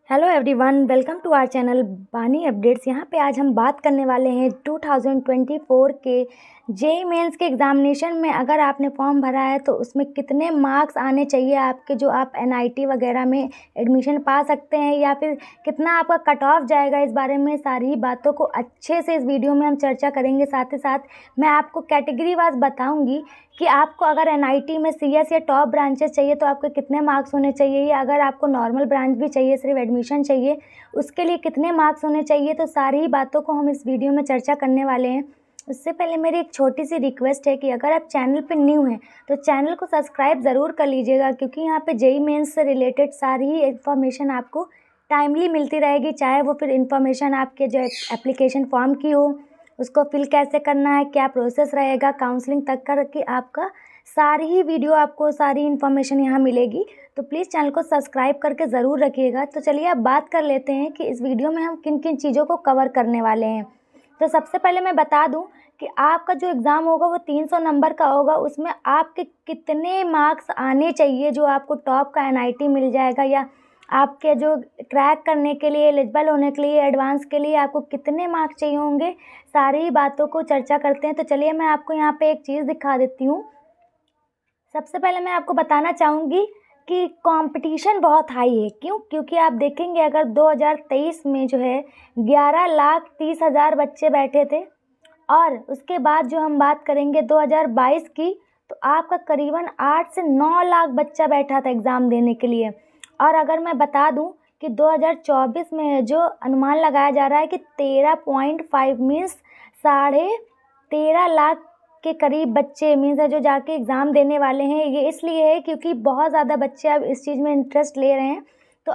Hello everyone, welcome to our channel Bani updates. यहाँ पे आज हम बात करने वाले हैं 2024 के जेई मेंस के एग्ज़ामिनेशन में अगर आपने फॉर्म भरा है तो उसमें कितने मार्क्स आने चाहिए आपके, जो आप एनआईटी वगैरह में एडमिशन पा सकते हैं, या फिर कितना आपका कट ऑफ जाएगा। इस बारे में सारी ही बातों को अच्छे से इस वीडियो में हम चर्चा करेंगे। साथ ही साथ मैं आपको कैटेगरी वाइज बताऊँगी कि आपको अगर एनआईटी में सीएस या टॉप ब्रांचेस चाहिए तो आपके कितने मार्क्स होने चाहिए, या अगर आपको नॉर्मल ब्रांच भी चाहिए, सिर्फ एडमिशन चाहिए, उसके लिए कितने मार्क्स होने चाहिए। तो सारी ही बातों को हम इस वीडियो में चर्चा करने वाले हैं। उससे पहले मेरी एक छोटी सी रिक्वेस्ट है कि अगर आप चैनल पर न्यू हैं तो चैनल को सब्सक्राइब ज़रूर कर लीजिएगा, क्योंकि यहाँ पे जेई मेंस से रिलेटेड सारी ही इन्फॉर्मेशन आपको टाइमली मिलती रहेगी। चाहे वो फिर इन्फॉर्मेशन आपके जो एप्लीकेशन फॉर्म की हो, उसको फिल कैसे करना है, क्या प्रोसेस रहेगा, काउंसलिंग तक करके आपका सारी ही वीडियो, आपको सारी इन्फॉर्मेशन यहाँ मिलेगी। तो प्लीज़ चैनल को सब्सक्राइब करके ज़रूर रखिएगा। तो चलिए अब बात कर लेते हैं कि इस वीडियो में हम किन किन चीज़ों को कवर करने वाले हैं। तो सबसे पहले मैं बता दूं कि आपका जो एग्ज़ाम होगा वो 300 नंबर का होगा। उसमें आपके कितने मार्क्स आने चाहिए, जो आपको टॉप का एनआईटी मिल जाएगा, या आपके जो क्रैक करने के लिए, एलिजिबल होने के लिए, एडवांस के लिए आपको कितने मार्क्स चाहिए होंगे, सारी बातों को चर्चा करते हैं। तो चलिए मैं आपको यहाँ पे एक चीज़ दिखा देती हूँ। सबसे पहले मैं आपको बताना चाहूँगी कि कंपटीशन बहुत हाई है। क्यों? क्योंकि आप देखेंगे अगर 2023 में जो है 11,30,000 बच्चे बैठे थे, और उसके बाद जो हम बात करेंगे 2022 की, तो आपका करीबन 8 से 9 लाख बच्चा बैठा था एग्ज़ाम देने के लिए। और अगर मैं बता दूं कि 2024 में है, जो अनुमान लगाया जा रहा है कि 13.5 मीन्स 13.5 लाख के करीब बच्चे मीन्स है जो जाके एग्ज़ाम देने वाले हैं। ये इसलिए है क्योंकि बहुत ज़्यादा बच्चे अब इस चीज़ में इंटरेस्ट ले रहे हैं। तो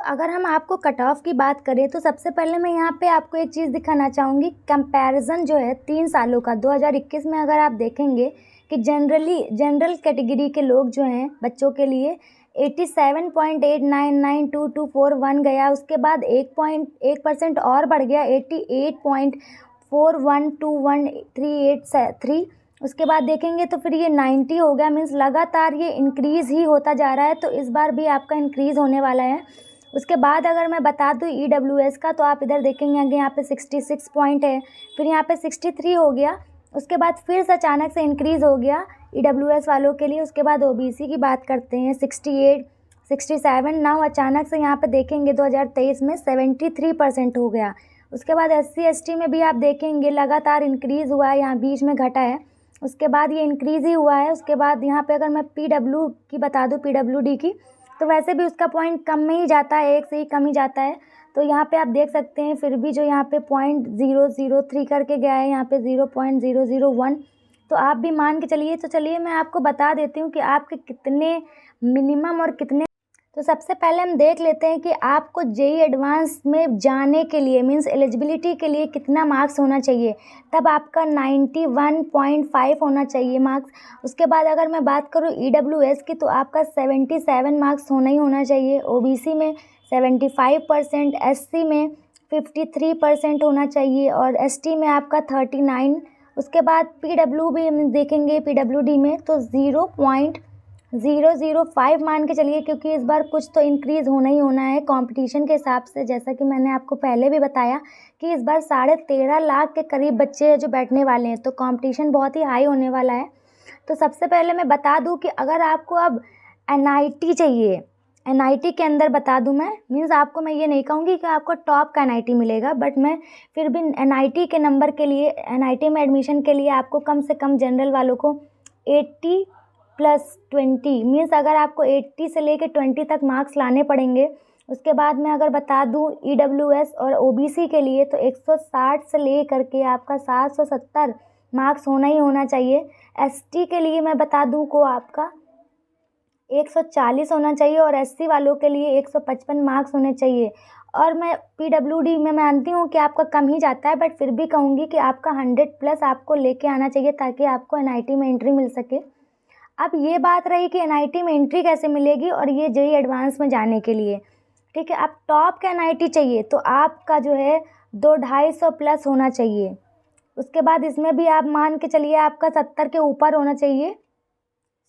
अगर हम आपको कट ऑफ की बात करें तो सबसे पहले मैं यहाँ पे आपको एक चीज़ दिखाना चाहूँगी। कंपैरिजन जो है 3 सालों का 2021 में अगर आप देखेंगे कि जनरल कैटेगरी के लोग जो हैं बच्चों के लिए 87.899224 गया। उसके बाद 1% और बढ़ गया 88.41213833। उसके बाद देखेंगे तो फिर ये 90 हो गया। मीन्स लगातार ये इंक्रीज़ ही होता जा रहा है। तो इस बार भी आपका इंक्रीज़ होने वाला है। उसके बाद अगर मैं बता दूँ ईडब्ल्यूएस का, तो आप इधर देखेंगे आगे यहाँ पे 66 पॉइंट है, फिर यहाँ पे 63 हो गया। उसके बाद फिर से अचानक से इंक्रीज़ हो गया ईडब्ल्यूएस वालों के लिए। उसके बाद ओबीसी की बात करते हैं 68, 67। नाउ अचानक से यहाँ पे देखेंगे 2023 में 73% हो गया। उसके बाद एससी एसटी में भी आप देखेंगे लगातार इंक्रीज़ हुआ है, यहाँ बीच में घटा है, उसके बाद ये इंक्रीज़ ही हुआ है। उसके बाद यहाँ पे अगर मैं पीडब्ल्यू की बता दूँ, पीडब्ल्यूडी की, तो वैसे भी उसका पॉइंट कम में ही जाता है, एक से ही कम ही जाता है। तो यहाँ पे आप देख सकते हैं फिर भी जो यहाँ पे 0.003 करके गया है, यहाँ पे 0.001। तो आप भी मान के चलिए। तो चलिए मैं आपको बता देती हूँ कि आपके कितने मिनिमम और कितने। तो सबसे पहले हम देख लेते हैं कि आपको जेई एडवांस में जाने के लिए मीन्स एलिजिबिलिटी के लिए कितना मार्क्स होना चाहिए। तब आपका 91.5 होना चाहिए मार्क्स। उसके बाद अगर मैं बात करूँ ईडब्ल्यूएस की, तो आपका 77 मार्क्स होना ही होना चाहिए। ओबीसी में 75%, एससी में 53% होना चाहिए, और एसटी में आपका 39। उसके बाद पीडब्ल्यू भी हम देखेंगे, पीडब्ल्यूडी में तो 0.005 मान के चलिए, क्योंकि इस बार कुछ तो इंक्रीज़ होना ही होना है कंपटीशन के हिसाब से। जैसा कि मैंने आपको पहले भी बताया कि इस बार 13.5 लाख के करीब बच्चे हैं जो बैठने वाले हैं, तो कंपटीशन बहुत ही हाई होने वाला है। तो सबसे पहले मैं बता दूं कि अगर आपको अब एनआईटी चाहिए, एनआईटी के अंदर बता दूं मैं, मीन्स आपको मैं ये नहीं कहूँगी कि आपको टॉप का एनआईटी मिलेगा, बट मैं फिर भी एनआईटी के नंबर के लिए, एनआईटी में एडमिशन के लिए आपको कम से कम जनरल वालों को 80+20 मीन्स अगर आपको 80 से लेकर 20 तक मार्क्स लाने पड़ेंगे। उसके बाद मैं अगर बता दूं ईडब्ल्यूएस और ओबीसी के लिए, तो 160 से ले करके आपका 770 मार्क्स होना ही होना चाहिए। एसटी के लिए मैं बता दूं को आपका 140 होना चाहिए, और एससी वालों के लिए 155 मार्क्स होने चाहिए। और मैं पीडब्ल्यूडी में मानती हूँ कि आपका कम ही जाता है, बट फिर भी कहूँगी कि आपका 100+ आपको लेके आना चाहिए ताकि आपको एनआईटी में एंट्री मिल सके। अब ये बात रही कि एनआईटी में एंट्री कैसे मिलेगी, और ये जेई एडवांस में जाने के लिए, ठीक है। अब टॉप का एनआईटी चाहिए तो आपका जो है 250+ होना चाहिए। उसके बाद इसमें भी आप मान के चलिए आपका 70 के ऊपर होना चाहिए।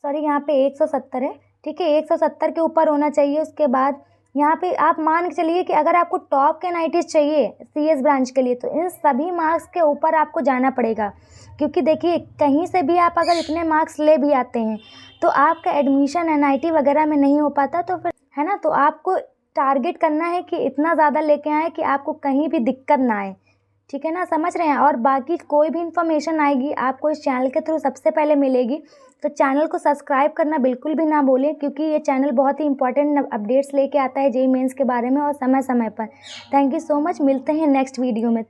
सॉरी, यहाँ पे 170 है, ठीक है, 170 के ऊपर होना चाहिए। उसके बाद यहाँ पे आप मान के चलिए कि अगर आपको टॉप के एनआईटीज़ चाहिए सीएस ब्रांच के लिए, तो इन सभी मार्क्स के ऊपर आपको जाना पड़ेगा। क्योंकि देखिए, कहीं से भी आप अगर इतने मार्क्स ले भी आते हैं तो आपका एडमिशन एनआईटी वगैरह में नहीं हो पाता, तो फिर है ना, तो आपको टारगेट करना है कि इतना ज़्यादा लेके आए कि आपको कहीं भी दिक्कत ना आए। ठीक है ना, समझ रहे हैं। और बाकी कोई भी इन्फॉर्मेशन आएगी आपको इस चैनल के थ्रू सबसे पहले मिलेगी, तो चैनल को सब्सक्राइब करना बिल्कुल भी ना भूलें, क्योंकि ये चैनल बहुत ही इंपॉर्टेंट अपडेट्स लेके आता है जेईई मेंस के बारे में और समय समय पर। थैंक यू सो मच, मिलते हैं नेक्स्ट वीडियो में।